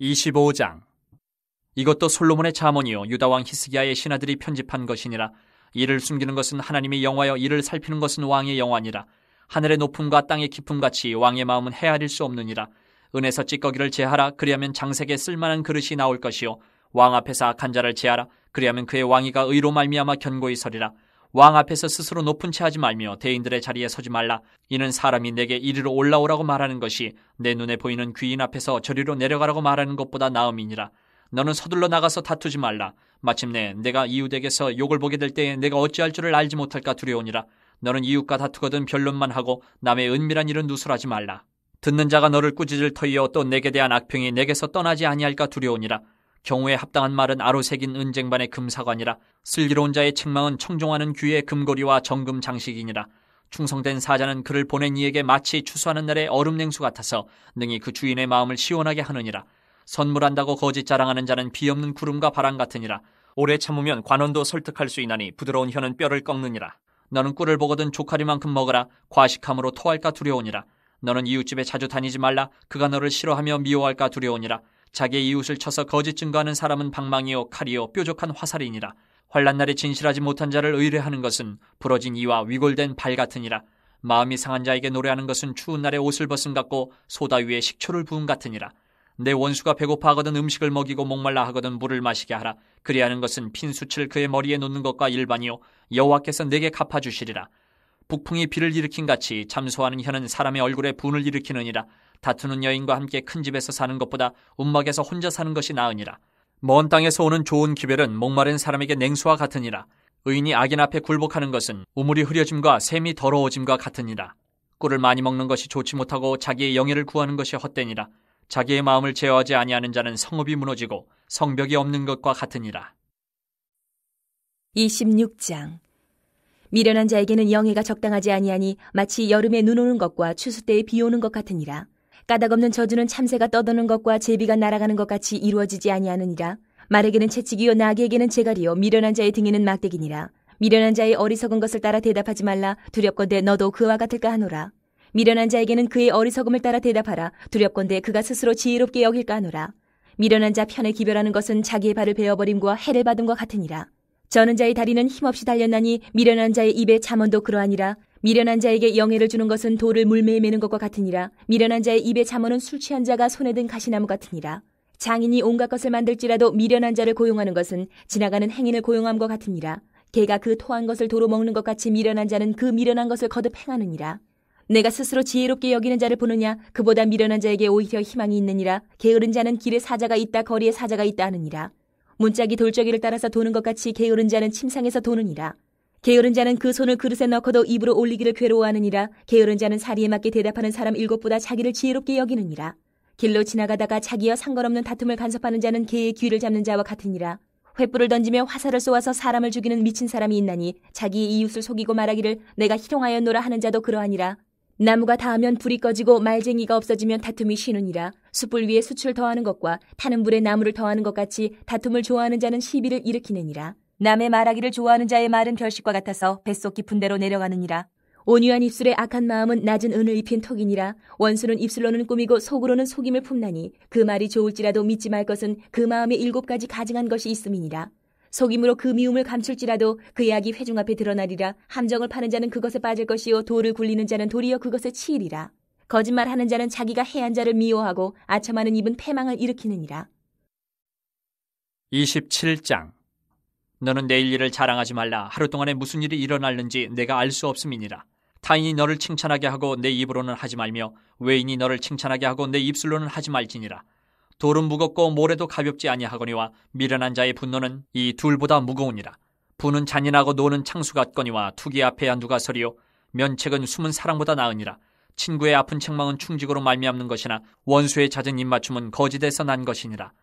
25장. 이것도 솔로몬의 잠언이요 유다 왕 히스기야의 신하들이 편집한 것이니라. 이를 숨기는 것은 하나님의 영화여 이를 살피는 것은 왕의 영화니라. 하늘의 높음과 땅의 깊음 같이 왕의 마음은 헤아릴 수 없느니라. 은에서 찌꺼기를 제하라. 그리하면 장색에 쓸만한 그릇이 나올 것이요 왕 앞에서 악한 자를 제하라. 그리하면 그의 왕위가 의로 말미암아 견고히 서리라. 왕 앞에서 스스로 높은 채 하지 말며 대인들의 자리에 서지 말라. 이는 사람이 내게 이리로 올라오라고 말하는 것이 내 눈에 보이는 귀인 앞에서 저리로 내려가라고 말하는 것보다 나음이니라. 너는 서둘러 나가서 다투지 말라. 마침내 내가 이웃에게서 욕을 보게 될 때에 내가 어찌할 줄을 알지 못할까 두려우니라. 너는 이웃과 다투거든 변론만 하고 남의 은밀한 일은 누설하지 말라. 듣는 자가 너를 꾸짖을 터이여 또 내게 대한 악평이 내게서 떠나지 아니할까 두려우니라. 경우에 합당한 말은 아로 새긴 은쟁반의 금사관이라. 슬기로운 자의 책망은 청종하는 귀의 금고리와 정금 장식이니라. 충성된 사자는 그를 보낸 이에게 마치 추수하는 날의 얼음 냉수 같아서 능히 그 주인의 마음을 시원하게 하느니라. 선물한다고 거짓 자랑하는 자는 비없는 구름과 바람 같으니라. 오래 참으면 관원도 설득할 수 있나니 부드러운 혀는 뼈를 꺾느니라. 너는 꿀을 보거든 조카리만큼 먹으라. 과식함으로 토할까 두려우니라. 너는 이웃집에 자주 다니지 말라. 그가 너를 싫어하며 미워할까 두려우니라. 자기의 이웃을 쳐서 거짓 증거하는 사람은 방망이요 칼이요 뾰족한 화살이니라. 환난 날에 진실하지 못한 자를 의뢰하는 것은 부러진 이와 위골된 발 같으니라. 마음이 상한 자에게 노래하는 것은 추운 날에 옷을 벗은 같고 소다 위에 식초를 부은 같으니라. 내 원수가 배고파 하거든 음식을 먹이고 목말라 하거든 물을 마시게 하라. 그리하는 것은 핀 숯을 그의 머리에 놓는 것과 일반이요 여호와께서 내게 갚아주시리라. 북풍이 비를 일으킨 같이 잠소하는 혀는 사람의 얼굴에 분을 일으키느니라. 다투는 여인과 함께 큰 집에서 사는 것보다 움막에서 혼자 사는 것이 나으니라. 먼 땅에서 오는 좋은 기별은 목마른 사람에게 냉수와 같으니라. 의인이 악인 앞에 굴복하는 것은 우물이 흐려짐과 샘이 더러워짐과 같으니라. 꿀을 많이 먹는 것이 좋지 못하고 자기의 영예를 구하는 것이 헛되니라. 자기의 마음을 제어하지 아니하는 자는 성읍이 무너지고 성벽이 없는 것과 같으니라. 26장. 미련한 자에게는 영예가 적당하지 아니하니 마치 여름에 눈 오는 것과 추수 때에 비 오는 것 같으니라. 까닭없는 저주는 참새가 떠도는 것과 제비가 날아가는 것 같이 이루어지지 아니하느니라. 말에게는 채찍이요 나귀에게는 재갈이요 미련한 자의 등에는 막대기니라. 미련한 자의 어리석은 것을 따라 대답하지 말라. 두렵건대 너도 그와 같을까 하노라. 미련한 자에게는 그의 어리석음을 따라 대답하라. 두렵건대 그가 스스로 지혜롭게 여길까 하노라. 미련한 자 편에 기별하는 것은 자기의 발을 베어버림과 해를 받음과 같으니라. 저는 자의 다리는 힘없이 달렸나니 미련한 자의 입에 잠언도 그러하니라. 미련한 자에게 영예를 주는 것은 돌을 물매에 매는 것과 같으니라. 미련한 자의 입에 잠언은 술 취한 자가 손에 든 가시나무 같으니라. 장인이 온갖 것을 만들지라도 미련한 자를 고용하는 것은 지나가는 행인을 고용함과 같으니라. 개가 그 토한 것을 도로 먹는 것 같이 미련한 자는 그 미련한 것을 거듭 행하느니라. 내가 스스로 지혜롭게 여기는 자를 보느냐? 그보다 미련한 자에게 오히려 희망이 있느니라. 게으른 자는 길에 사자가 있다 거리에 사자가 있다 하느니라. 문짝이 돌저기를 따라서 도는 것 같이 게으른 자는 침상에서 도느니라. 게으른 자는 그 손을 그릇에 넣고도 입으로 올리기를 괴로워하느니라. 게으른 자는 사리에 맞게 대답하는 사람 7보다 자기를 지혜롭게 여기느니라. 길로 지나가다가 자기와 상관없는 다툼을 간섭하는 자는 개의 귀를 잡는 자와 같으니라. 횃불을 던지며 화살을 쏘아서 사람을 죽이는 미친 사람이 있나니 자기의 이웃을 속이고 말하기를 내가 희롱하였노라 하는 자도 그러하니라. 나무가 닿으면 불이 꺼지고 말쟁이가 없어지면 다툼이 쉬느니라. 숯불 위에 숯을 더하는 것과 타는 불에 나무를 더하는 것 같이 다툼을 좋아하는 자는 시비를 일으키느니라. 남의 말하기를 좋아하는 자의 말은 별식과 같아서 뱃속 깊은 데로 내려가느니라. 온유한 입술에 악한 마음은 낮은 은을 입힌 턱이니라. 원수는 입술로는 꾸미고 속으로는 속임을 품나니 그 말이 좋을지라도 믿지 말 것은 그 마음에 7가지 가증한 것이 있음이니라. 속임으로 그 미움을 감출지라도 그의 악이 회중 앞에 드러나리라. 함정을 파는 자는 그것에 빠질 것이요 돌을 굴리는 자는 도리어 그것에 치이리라. 거짓말하는 자는 자기가 해한 자를 미워하고 아첨하는 입은 패망을 일으키느니라. 27장. 너는 내일 일을 자랑하지 말라. 하루 동안에 무슨 일이 일어날는지 내가 알 수 없음이니라. 타인이 너를 칭찬하게 하고 내 입으로는 하지 말며 외인이 너를 칭찬하게 하고 내 입술로는 하지 말지니라. 돌은 무겁고 모래도 가볍지 아니하거니와 미련한 자의 분노는 이 둘보다 무거우니라. 부는 잔인하고 노는 창수 같거니와 투기 앞에야 누가 서리요. 면책은 숨은 사랑보다 나으니라. 친구의 아픈 책망은 충직으로 말미암는 것이나 원수의 잦은 입맞춤은 거짓에서 난 것이니라.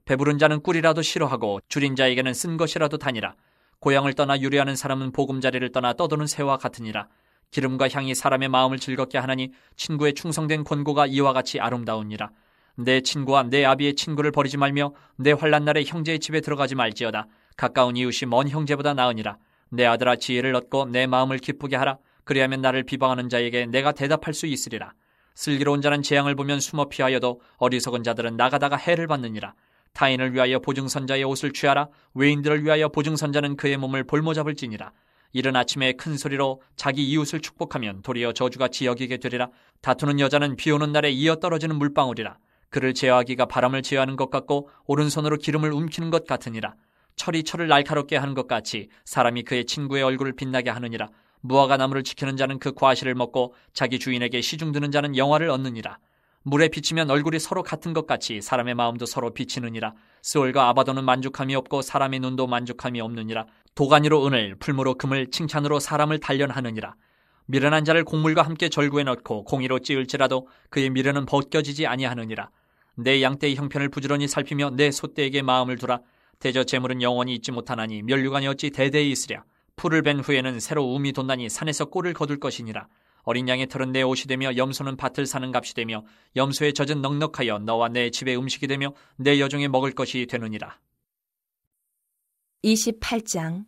배부른 자는 꿀이라도 싫어하고 줄인 자에게는 쓴 것이라도 다니라. 고향을 떠나 유래하는 사람은 보금자리를 떠나 떠도는 새와 같으니라. 기름과 향이 사람의 마음을 즐겁게 하나니 친구의 충성된 권고가 이와 같이 아름다우니라. 내 친구와 내 아비의 친구를 버리지 말며 내 환난 날에 형제의 집에 들어가지 말지어다. 가까운 이웃이 먼 형제보다 나으니라. 내 아들아 지혜를 얻고 내 마음을 기쁘게 하라. 그리하면 나를 비방하는 자에게 내가 대답할 수 있으리라. 슬기로운 자는 재앙을 보면 숨어 피하여도 어리석은 자들은 나가다가 해를 받느니라. 타인을 위하여 보증선자의 옷을 취하라. 외인들을 위하여 보증선자는 그의 몸을 볼모잡을지니라. 이른 아침에 큰 소리로 자기 이웃을 축복하면 도리어 저주같이 여기게 되리라. 다투는 여자는 비 오는 날에 이어 떨어지는 물방울이라. 그를 제어하기가 바람을 제어하는 것 같고 오른손으로 기름을 움키는 것 같으니라. 철이 철을 날카롭게 하는 것 같이 사람이 그의 친구의 얼굴을 빛나게 하느니라. 무화과 나무를 지키는 자는 그 과실을 먹고 자기 주인에게 시중드는 자는 영화를 얻느니라. 물에 비치면 얼굴이 서로 같은 것 같이 사람의 마음도 서로 비치느니라. 스올과 아바도는 만족함이 없고 사람의 눈도 만족함이 없느니라. 도가니로 은을, 풀무로 금을, 칭찬으로 사람을 단련하느니라. 미련한 자를 곡물과 함께 절구에 넣고 공의로 찌을지라도 그의 미련은 벗겨지지 아니하느니라. 내 양떼의 형편을 부지런히 살피며 내 소떼에게 마음을 두라. 대저 재물은 영원히 있지 못하나니 면류관이 어찌 대대히 있으랴. 풀을 벤 후에는 새로 움이 돋나니 산에서 꼴을 거둘 것이니라. 어린 양의 털은 내 옷이 되며 염소는 밭을 사는 값이 되며 염소의 젖은 넉넉하여 너와 내 집의 음식이 되며 내 여종의 먹을 것이 되느니라. 28장.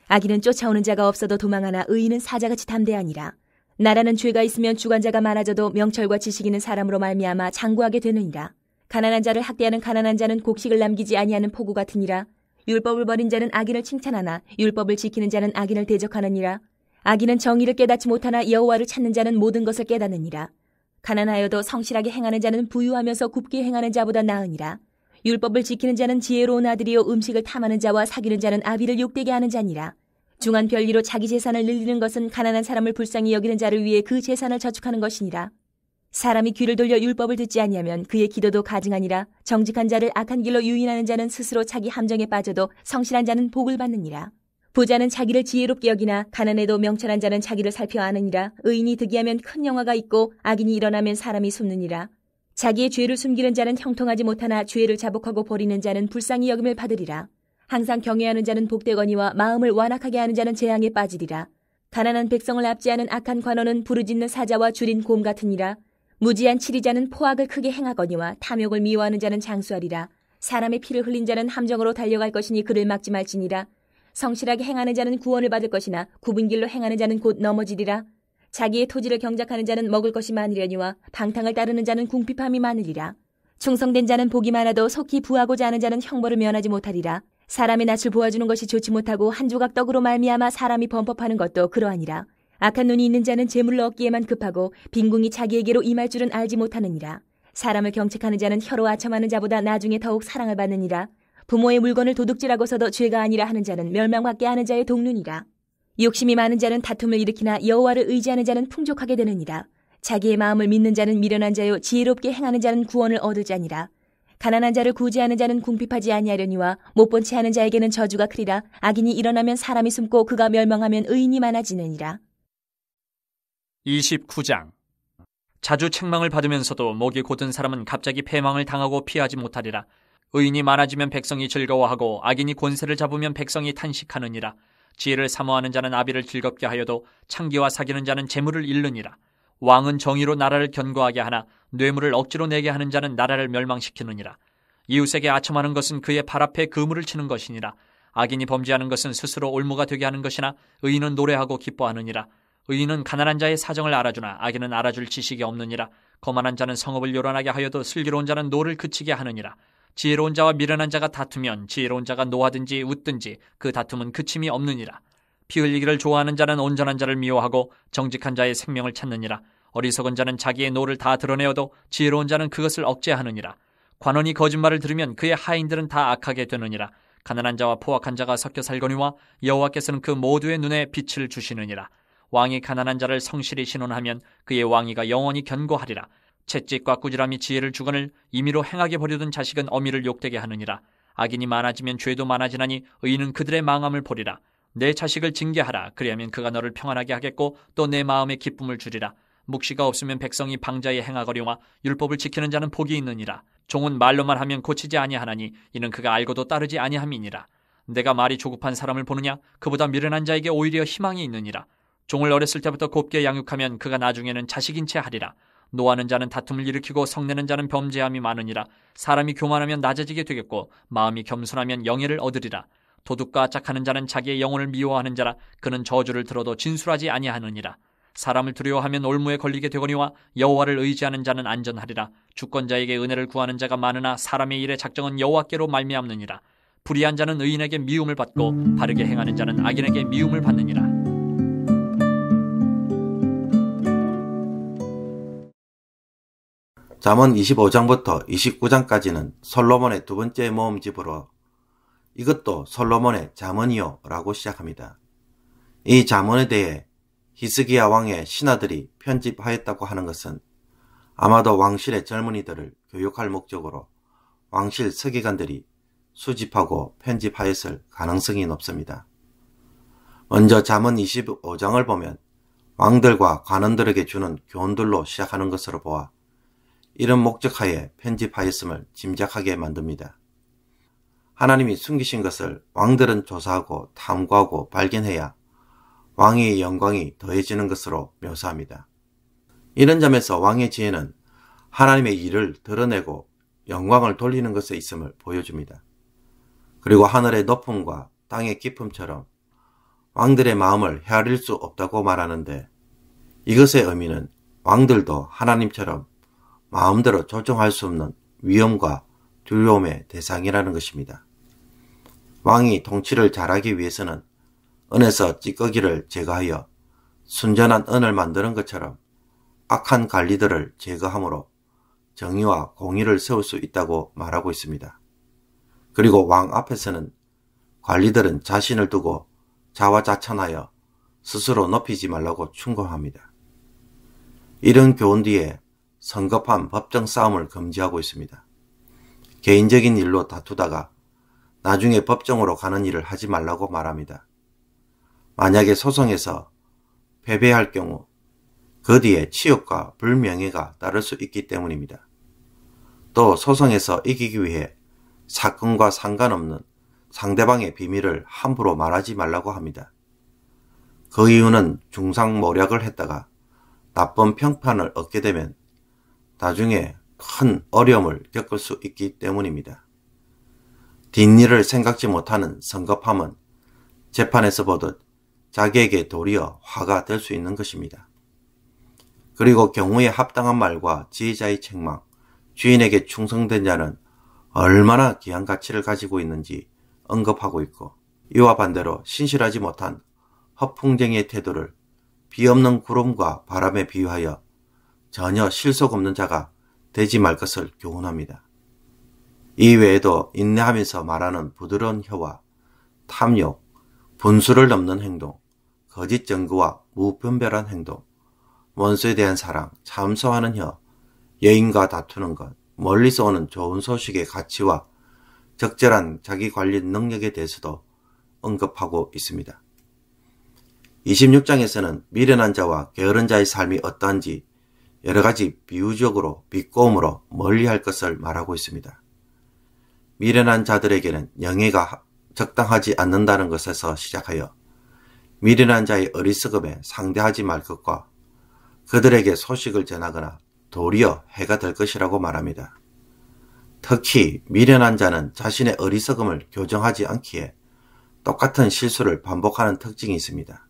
악인은 쫓아오는 자가 없어도 도망하나 의인은 사자같이 담대하니라. 나라는 죄가 있으면 주관자가 많아져도 명철과 지식 있는 사람으로 말미암아 장구하게 되느니라. 가난한 자를 학대하는 가난한 자는 곡식을 남기지 아니하는 포구 같으니라. 율법을 버린 자는 악인을 칭찬하나 율법을 지키는 자는 악인을 대적하느니라. 악인은 정의를 깨닫지 못하나 여호와를 찾는 자는 모든 것을 깨닫느니라. 가난하여도 성실하게 행하는 자는 부유하면서 굽게 행하는 자보다 나으니라. 율법을 지키는 자는 지혜로운 아들이요 음식을 탐하는 자와 사귀는 자는 아비를 욕되게 하는 자니라. 중한 별리로 자기 재산을 늘리는 것은 가난한 사람을 불쌍히 여기는 자를 위해 그 재산을 저축하는 것이니라. 사람이 귀를 돌려 율법을 듣지 아니하면 그의 기도도 가증하니라. 정직한 자를 악한 길로 유인하는 자는 스스로 자기 함정에 빠져도 성실한 자는 복을 받느니라. 부자는 자기를 지혜롭게 여기나 가난해도 명철한 자는 자기를 살펴 아느니라. 의인이 득이하면 큰 영화가 있고 악인이 일어나면 사람이 숨느니라. 자기의 죄를 숨기는 자는 형통하지 못하나 죄를 자복하고 버리는 자는 불쌍히 여김을 받으리라. 항상 경외하는 자는 복되거니와 마음을 완악하게 하는 자는 재앙에 빠지리라. 가난한 백성을 압제하는 악한 관원은 부르짖는 사자와 줄인 곰 같으니라. 무지한 치리자는 포악을 크게 행하거니와 탐욕을 미워하는 자는 장수하리라. 사람의 피를 흘린 자는 함정으로 달려갈 것이니 그를 막지 말지니라. 성실하게 행하는 자는 구원을 받을 것이나 굽은 길로 행하는 자는 곧 넘어지리라. 자기의 토지를 경작하는 자는 먹을 것이 많으려니와 방탕을 따르는 자는 궁핍함이 많으리라. 충성된 자는 복이 많아도 속히 부하고자 하는 자는 형벌을 면하지 못하리라. 사람의 낯을 보아주는 것이 좋지 못하고 한 조각 떡으로 말미암아 사람이 범법하는 것도 그러하니라. 악한 눈이 있는 자는 재물을 얻기에만 급하고 빈궁이 자기에게로 임할 줄은 알지 못하느니라. 사람을 경책하는 자는 혀로 아첨하는 자보다 나중에 더욱 사랑을 받느니라. 부모의 물건을 도둑질하고서도 죄가 아니라 하는 자는 멸망받게 하는 자의 동lun이라. 욕심이 많은 자는 다툼을 일으키나 여호와를 의지하는 자는 풍족하게 되느니라. 자기의 마음을 믿는 자는 미련한 자요 지혜롭게 행하는 자는 구원을 얻을 자니라. 가난한 자를 구제하는 자는 궁핍하지 아니하려니와 못본 채 하는 자에게는 저주가 크리라. 악인이 일어나면 사람이 숨고 그가 멸망하면 의인이 많아지느니라. 29장. 자주 책망을 받으면서도 목이 곧은 사람은 갑자기 패망을 당하고 피하지 못하리라. 의인이 많아지면 백성이 즐거워하고 악인이 권세를 잡으면 백성이 탄식하느니라. 지혜를 사모하는 자는 아비를 즐겁게 하여도 창기와 사귀는 자는 재물을 잃느니라. 왕은 정의로 나라를 견고하게 하나 뇌물을 억지로 내게 하는 자는 나라를 멸망시키느니라. 이웃에게 아첨하는 것은 그의 발 앞에 그물을 치는 것이니라. 악인이 범죄하는 것은 스스로 올무가 되게 하는 것이나 의인은 노래하고 기뻐하느니라. 의인은 가난한 자의 사정을 알아주나 악인은 알아줄 지식이 없느니라. 거만한 자는 성읍을 요란하게 하여도 슬기로운 자는 노를 그치게 하느니라. 지혜로운 자와 미련한 자가 다투면 지혜로운 자가 노하든지 웃든지 그 다툼은 그침이 없느니라. 피 흘리기를 좋아하는 자는 온전한 자를 미워하고 정직한 자의 생명을 찾느니라. 어리석은 자는 자기의 노를 다 드러내어도 지혜로운 자는 그것을 억제하느니라. 관원이 거짓말을 들으면 그의 하인들은 다 악하게 되느니라. 가난한 자와 포악한 자가 섞여 살거니와 여호와께서는 그 모두의 눈에 빛을 주시느니라. 왕이 가난한 자를 성실히 신원하면 그의 왕위가 영원히 견고하리라. 채찍과 꾸지람이 지혜를 주거늘 임의로 행하게 버려둔 자식은 어미를 욕되게 하느니라. 악인이 많아지면 죄도 많아지나니 의인은 그들의 망함을 보리라. 내 자식을 징계하라. 그리하면 그가 너를 평안하게 하겠고 또 내 마음에 기쁨을 주리라. 묵시가 없으면 백성이 방자에 행하거리와 율법을 지키는 자는 복이 있느니라. 종은 말로만 하면 고치지 아니하나니 이는 그가 알고도 따르지 아니함이니라. 내가 말이 조급한 사람을 보느냐? 그보다 미련한 자에게 오히려 희망이 있느니라. 종을 어렸을 때부터 곱게 양육하면 그가 나중에는 자식인 채 하리라. 노하는 자는 다툼을 일으키고 성내는 자는 범죄함이 많으니라. 사람이 교만하면 낮아지게 되겠고 마음이 겸손하면 영예를 얻으리라. 도둑과 짝하는 자는 자기의 영혼을 미워하는 자라. 그는 저주를 들어도 진술하지 아니하느니라. 사람을 두려워하면 올무에 걸리게 되거니와 여호와를 의지하는 자는 안전하리라. 주권자에게 은혜를 구하는 자가 많으나 사람의 일의 작정은 여호와께로 말미암느니라. 불의한 자는 의인에게 미움을 받고 바르게 행하는 자는 악인에게 미움을 받느니라. 잠언 25장부터 29장까지는 솔로몬의 두 번째 모음집으로 이것도 솔로몬의 잠언이요 라고 시작합니다. 이 잠언에 대해 히스기야 왕의 신하들이 편집하였다고 하는 것은 아마도 왕실의 젊은이들을 교육할 목적으로 왕실 서기관들이 수집하고 편집하였을 가능성이 높습니다. 먼저 잠언 25장을 보면 왕들과 관원들에게 주는 교훈들로 시작하는 것으로 보아 이런 목적하에 편집하였음을 짐작하게 만듭니다. 하나님이 숨기신 것을 왕들은 조사하고 탐구하고 발견해야 왕의 영광이 더해지는 것으로 묘사합니다. 이런 점에서 왕의 지혜는 하나님의 일을 드러내고 영광을 돌리는 것에 있음을 보여줍니다. 그리고 하늘의 높음과 땅의 깊음처럼 왕들의 마음을 헤아릴 수 없다고 말하는데 이것의 의미는 왕들도 하나님처럼 마음대로 조정할 수 없는 위험과 두려움의 대상이라는 것입니다. 왕이 통치를 잘하기 위해서는 은에서 찌꺼기를 제거하여 순전한 은을 만드는 것처럼 악한 관리들을 제거함으로 정의와 공의를 세울 수 있다고 말하고 있습니다. 그리고 왕 앞에서는 관리들은 자신을 두고 자화자찬하여 스스로 높이지 말라고 충고합니다. 이런 교훈 뒤에 성급한 법정 싸움을 금지하고 있습니다. 개인적인 일로 다투다가 나중에 법정으로 가는 일을 하지 말라고 말합니다. 만약에 소송에서 패배할 경우 그 뒤에 치욕과 불명예가 따를 수 있기 때문입니다. 또 소송에서 이기기 위해 사건과 상관없는 상대방의 비밀을 함부로 말하지 말라고 합니다. 그 이유는 중상모략을 했다가 나쁜 평판을 얻게 되면 나중에 큰 어려움을 겪을 수 있기 때문입니다. 뒷일을 생각지 못하는 성급함은 재판에서 보듯 자기에게 도리어 화가 될 수 있는 것입니다. 그리고 경우에 합당한 말과 지혜자의 책망, 주인에게 충성된 자는 얼마나 귀한 가치를 가지고 있는지 언급하고 있고, 이와 반대로 신실하지 못한 허풍쟁이의 태도를 비 없는 구름과 바람에 비유하여 전혀 실속 없는 자가 되지 말 것을 교훈합니다. 이 외에도 인내하면서 말하는 부드러운 혀와 탐욕, 분수를 넘는 행동, 거짓 증거와 무분별한 행동, 원수에 대한 사랑, 참소하는 혀, 여인과 다투는 것, 멀리서 오는 좋은 소식의 가치와 적절한 자기 관리 능력에 대해서도 언급하고 있습니다. 26장에서는 미련한 자와 게으른 자의 삶이 어떠한지 여러 가지 비유적으로 비꼬음으로 멀리할 것을 말하고 있습니다. 미련한 자들에게는 영예가 적당하지 않는다는 것에서 시작하여 미련한 자의 어리석음에 상대하지 말 것과 그들에게 소식을 전하거나 도리어 해가 될 것이라고 말합니다. 특히 미련한 자는 자신의 어리석음을 교정하지 않기에 똑같은 실수를 반복하는 특징이 있습니다.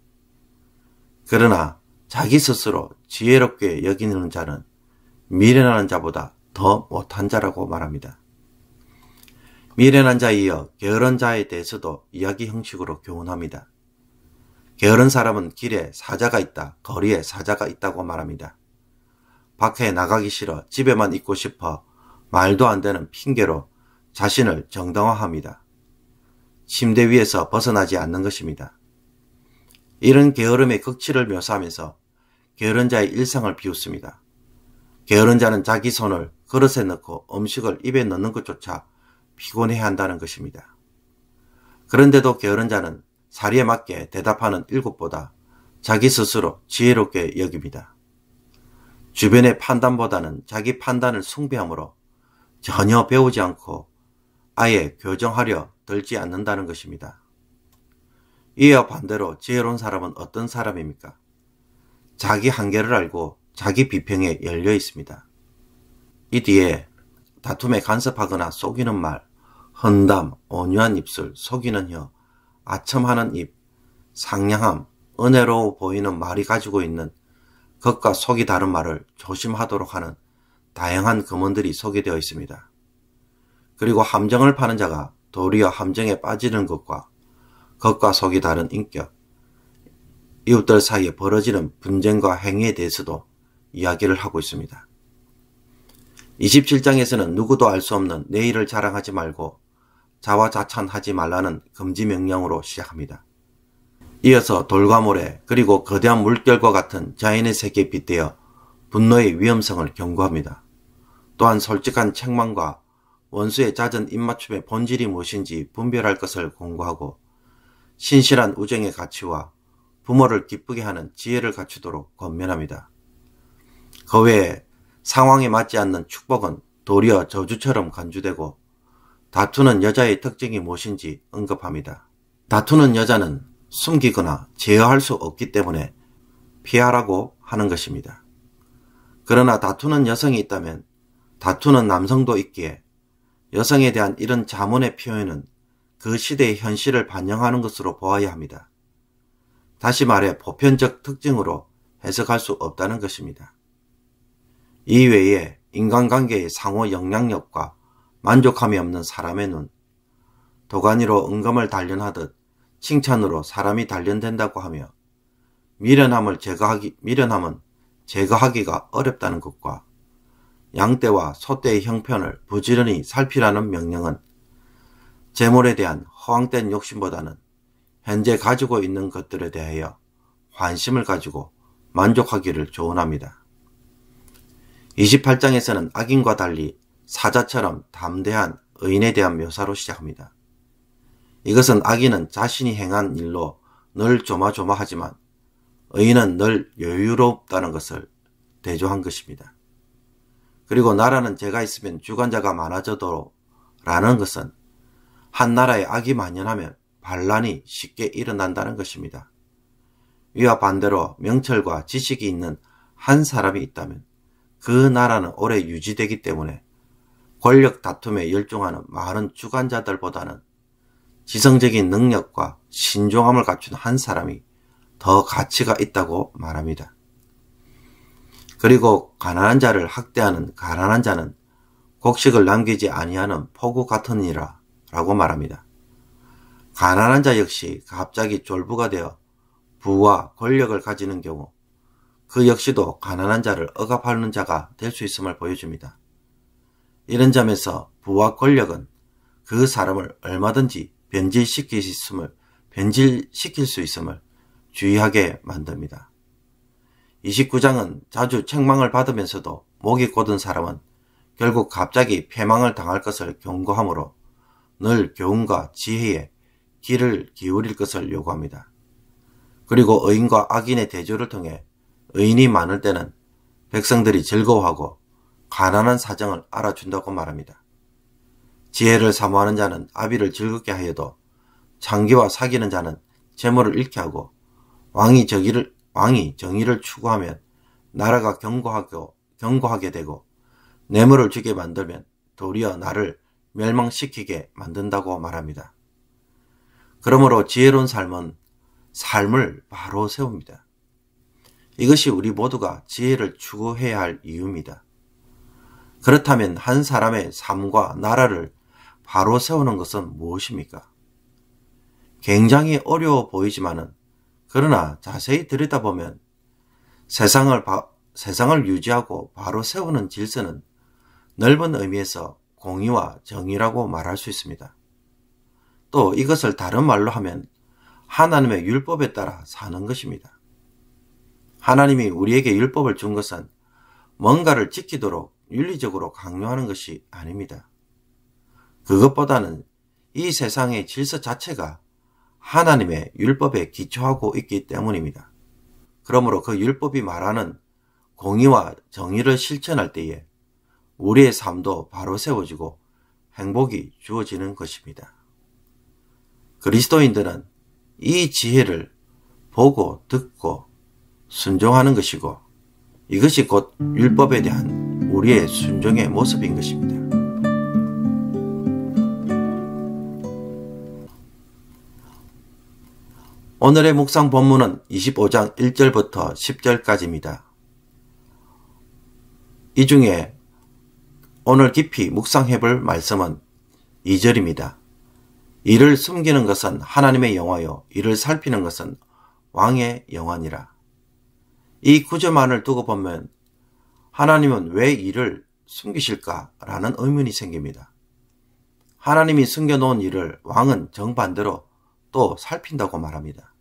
그러나 자기 스스로 지혜롭게 여기는 자는 미련한 자보다 더 못한 자라고 말합니다. 미련한 자에 이어 게으른 자에 대해서도 이야기 형식으로 교훈합니다. 게으른 사람은 길에 사자가 있다, 거리에 사자가 있다고 말합니다. 밖에 나가기 싫어 집에만 있고 싶어 말도 안 되는 핑계로 자신을 정당화합니다. 침대 위에서 벗어나지 않는 것입니다. 이런 게으름의 극치를 묘사하면서 게으른 자의 일상을 비웃습니다. 게으른 자는 자기 손을 그릇에 넣고 음식을 입에 넣는 것조차 피곤해야 한다는 것입니다. 그런데도 게으른 자는 사리에 맞게 대답하는 일곱보다 자기 스스로 지혜롭게 여깁니다. 주변의 판단보다는 자기 판단을 숭배하므로 전혀 배우지 않고 아예 교정하려 들지 않는다는 것입니다. 이와 반대로 지혜로운 사람은 어떤 사람입니까? 자기 한계를 알고 자기 비평에 열려 있습니다. 이 뒤에 다툼에 간섭하거나 속이는 말, 헌담, 온유한 입술, 속이는 혀, 아첨하는 입, 상냥함, 은혜로워 보이는 말이 가지고 있는 겉과 속이 다른 말을 조심하도록 하는 다양한 금언들이 소개되어 있습니다. 그리고 함정을 파는 자가 도리어 함정에 빠지는 것과 겉과 속이 다른 인격, 이웃들 사이에 벌어지는 분쟁과 행위에 대해서도 이야기를 하고 있습니다. 27장에서는 누구도 알 수 없는 내일을 자랑하지 말고 자화자찬하지 말라는 금지 명령으로 시작합니다. 이어서 돌과 모래 그리고 거대한 물결과 같은 자연의 세계에 빗대어 분노의 위험성을 경고합니다. 또한 솔직한 책망과 원수의 잦은 입맞춤의 본질이 무엇인지 분별할 것을 공고하고 신실한 우정의 가치와 부모를 기쁘게 하는 지혜를 갖추도록 권면합니다. 그 외에 상황에 맞지 않는 축복은 도리어 저주처럼 간주되고 다투는 여자의 특징이 무엇인지 언급합니다. 다투는 여자는 숨기거나 제어할 수 없기 때문에 피하라고 하는 것입니다. 그러나 다투는 여성이 있다면 다투는 남성도 있기에 여성에 대한 이런 자문의 표현은 그 시대의 현실을 반영하는 것으로 보아야 합니다. 다시 말해 보편적 특징으로 해석할 수 없다는 것입니다. 이외에 인간관계의 상호 영향력과 만족함이 없는 사람의 눈, 도가니로 은검을 단련하듯 칭찬으로 사람이 단련된다고 하며 미련함은 제거하기가 어렵다는 것과 양떼와 소떼의 형편을 부지런히 살피라는 명령은 재물에 대한 허황된 욕심보다는 현재 가지고 있는 것들에 대하여 관심을 가지고 만족하기를 조언합니다. 28장에서는 악인과 달리 사자처럼 담대한 의인에 대한 묘사로 시작합니다. 이것은 악인은 자신이 행한 일로 늘 조마조마하지만 의인은 늘 여유롭다는 것을 대조한 것입니다. 그리고 나라는 제가 있으면 주관자가 많아져도 라는 것은 한 나라에 악이 만연하면 반란이 쉽게 일어난다는 것입니다. 이와 반대로 명철과 지식이 있는 한 사람이 있다면 그 나라는 오래 유지되기 때문에 권력 다툼에 열중하는 많은 주관자들보다는 지성적인 능력과 신중함을 갖춘 한 사람이 더 가치가 있다고 말합니다. 그리고 가난한 자를 학대하는 가난한 자는 곡식을 남기지 아니하는 포구 같으니라 라고 말합니다. 가난한 자 역시 갑자기 졸부가 되어 부와 권력을 가지는 경우 그 역시도 가난한 자를 억압하는 자가 될 수 있음을 보여줍니다. 이런 점에서 부와 권력은 그 사람을 얼마든지 변질시킬 수 있음을 주의하게 만듭니다. 29장은 자주 책망을 받으면서도 목이 곧은 사람은 결국 갑자기 패망을 당할 것을 경고하므로 늘 교훈과 지혜에 귀를 기울일 것을 요구합니다. 그리고 의인과 악인의 대조를 통해 의인이 많을 때는 백성들이 즐거워하고 가난한 사정을 알아준다고 말합니다. 지혜를 사모하는 자는 아비를 즐겁게 하여도 창기와 사귀는 자는 재물을 잃게 하고 왕이 정의를 추구하면 나라가 견고하게 되고 뇌물을 주게 만들면 도리어 나를 멸망시키게 만든다고 말합니다. 그러므로 지혜로운 삶은 삶을 바로 세웁니다. 이것이 우리 모두가 지혜를 추구해야 할 이유입니다. 그렇다면 한 사람의 삶과 나라를 바로 세우는 것은 무엇입니까? 굉장히 어려워 보이지만은 그러나 자세히 들여다보면 세상을 유지하고 바로 세우는 질서는 넓은 의미에서 공의와 정의라고 말할 수 있습니다. 또 이것을 다른 말로 하면 하나님의 율법에 따라 사는 것입니다. 하나님이 우리에게 율법을 준 것은 뭔가를 지키도록 윤리적으로 강요하는 것이 아닙니다. 그것보다는 이 세상의 질서 자체가 하나님의 율법에 기초하고 있기 때문입니다. 그러므로 그 율법이 말하는 공의와 정의를 실천할 때에 우리의 삶도 바로 세워지고 행복이 주어지는 것입니다. 그리스도인들은 이 지혜를 보고 듣고 순종하는 것이고 이것이 곧 율법에 대한 우리의 순종의 모습인 것입니다. 오늘의 묵상 본문은 25장 1절부터 10절까지입니다. 이 중에 오늘 깊이 묵상해 볼 말씀은 2절입니다. 이를 숨기는 것은 하나님의 영화요 이를 살피는 것은 왕의 영화니라. 이 구절만을 두고 보면 하나님은 왜 이를 숨기실까라는 의문이 생깁니다. 하나님이 숨겨놓은 일을 왕은 정반대로 또 살핀다고 말합니다.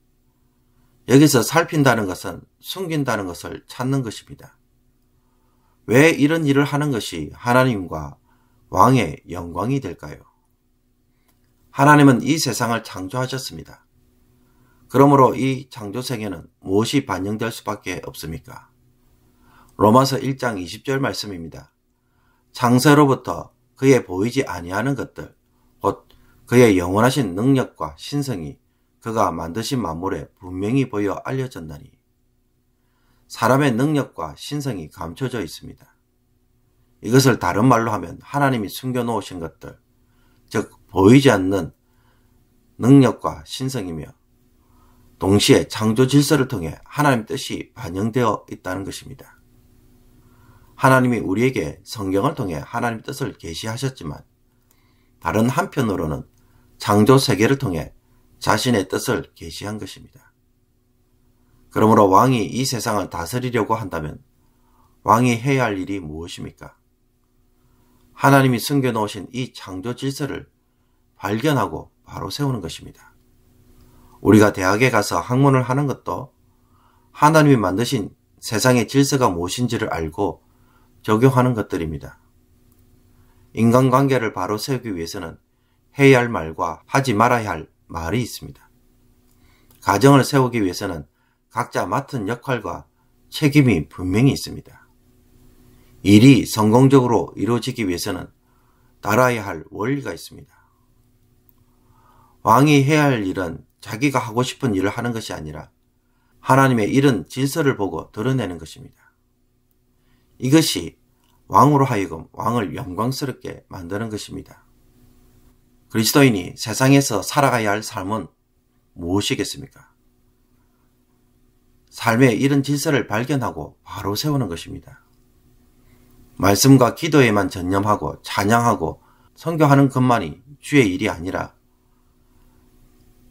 여기서 살핀다는 것은 숨긴다는 것을 찾는 것입니다. 왜 이런 일을 하는 것이 하나님과 왕의 영광이 될까요? 하나님은 이 세상을 창조하셨습니다. 그러므로 이 창조세계는 무엇이 반영될 수밖에 없습니까? 로마서 1장 20절 말씀입니다. 창세로부터 그의 보이지 아니하는 것들, 곧 그의 영원하신 능력과 신성이 그가 만드신 만물에 분명히 보여 알려졌나니. 사람의 능력과 신성이 감춰져 있습니다. 이것을 다른 말로 하면 하나님이 숨겨놓으신 것들, 즉 보이지 않는 능력과 신성이며 동시에 창조 질서를 통해 하나님의 뜻이 반영되어 있다는 것입니다. 하나님이 우리에게 성경을 통해 하나님의 뜻을 계시하셨지만 다른 한편으로는 창조 세계를 통해 자신의 뜻을 계시한 것입니다. 그러므로 왕이 이 세상을 다스리려고 한다면 왕이 해야 할 일이 무엇입니까? 하나님이 숨겨놓으신 이 창조 질서를 발견하고 바로 세우는 것입니다. 우리가 대학에 가서 학문을 하는 것도 하나님이 만드신 세상의 질서가 무엇인지를 알고 적용하는 것들입니다. 인간관계를 바로 세우기 위해서는 해야 할 말과 하지 말아야 할 말이 있습니다. 가정을 세우기 위해서는 각자 맡은 역할과 책임이 분명히 있습니다. 일이 성공적으로 이루어지기 위해서는 따라야 할 원리가 있습니다. 왕이 해야 할 일은 자기가 하고 싶은 일을 하는 것이 아니라 하나님의 이런 질서를 보고 드러내는 것입니다. 이것이 왕으로 하여금 왕을 영광스럽게 만드는 것입니다. 그리스도인이 세상에서 살아가야 할 삶은 무엇이겠습니까? 삶의 이런 질서를 발견하고 바로 세우는 것입니다. 말씀과 기도에만 전념하고 찬양하고 선교하는 것만이 주의 일이 아니라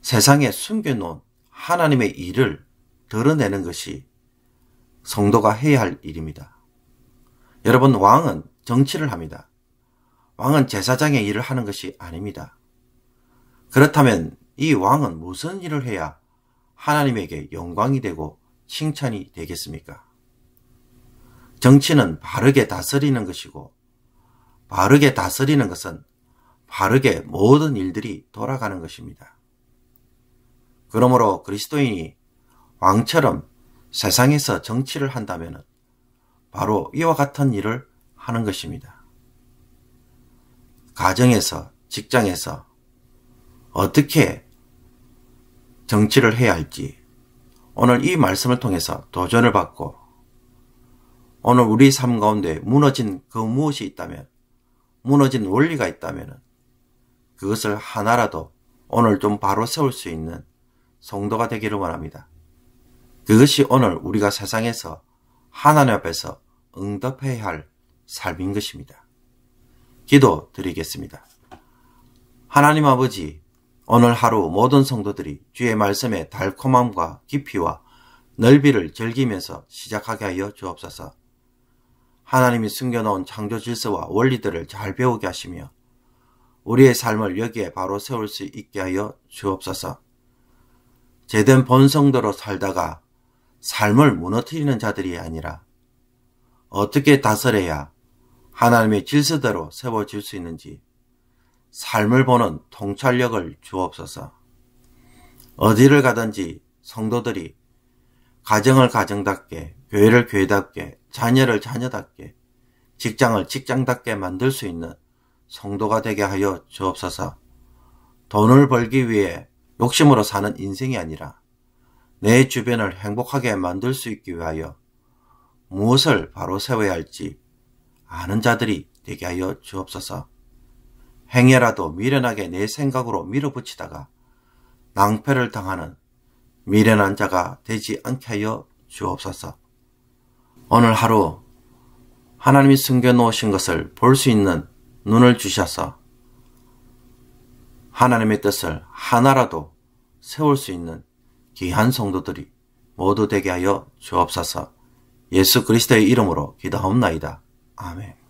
세상에 숨겨놓은 하나님의 일을 드러내는 것이 성도가 해야 할 일입니다. 여러분, 왕은 정치를 합니다. 왕은 제사장의 일을 하는 것이 아닙니다. 그렇다면 이 왕은 무슨 일을 해야 하나님에게 영광이 되고 칭찬이 되겠습니까? 정치는 바르게 다스리는 것이고 바르게 다스리는 것은 바르게 모든 일들이 돌아가는 것입니다. 그러므로 그리스도인이 왕처럼 세상에서 정치를 한다면 바로 이와 같은 일을 하는 것입니다. 가정에서, 직장에서 어떻게 정치를 해야 할지 오늘 이 말씀을 통해서 도전을 받고 오늘 우리 삶 가운데 무너진 그 무엇이 있다면, 무너진 원리가 있다면 그것을 하나라도 오늘 좀 바로 세울 수 있는 성도가 되기를 원합니다. 그것이 오늘 우리가 세상에서 하나님 앞에서 응답해야 할 삶인 것입니다. 기도 드리겠습니다. 하나님 아버지, 오늘 하루 모든 성도들이 주의 말씀의 달콤함과 깊이와 넓이를 즐기면서 시작하게 하여 주옵소서. 하나님이 숨겨놓은 창조 질서와 원리들을 잘 배우게 하시며 우리의 삶을 여기에 바로 세울 수 있게 하여 주옵소서. 제된 본성대로 살다가 삶을 무너뜨리는 자들이 아니라 어떻게 다스려야 하나님의 질서대로 세워질 수 있는지 삶을 보는 통찰력을 주옵소서. 어디를 가든지 성도들이 가정을 가정답게, 교회를 교회답게, 자녀를 자녀답게, 직장을 직장답게 만들 수 있는 성도가 되게 하여 주옵소서. 돈을 벌기 위해 욕심으로 사는 인생이 아니라 내 주변을 행복하게 만들 수 있기 위하여 무엇을 바로 세워야 할지 아는 자들이 되게 하여 주옵소서. 행여라도 미련하게 내 생각으로 밀어붙이다가 낭패를 당하는 미련한 자가 되지 않게 하여 주옵소서. 오늘 하루 하나님이 숨겨놓으신 것을 볼 수 있는 눈을 주셔서 하나님의 뜻을 하나라도 세울 수 있는 귀한 성도들이 모두 되게 하여 주옵소서. 예수 그리스도의 이름으로 기도하옵나이다. 아멘.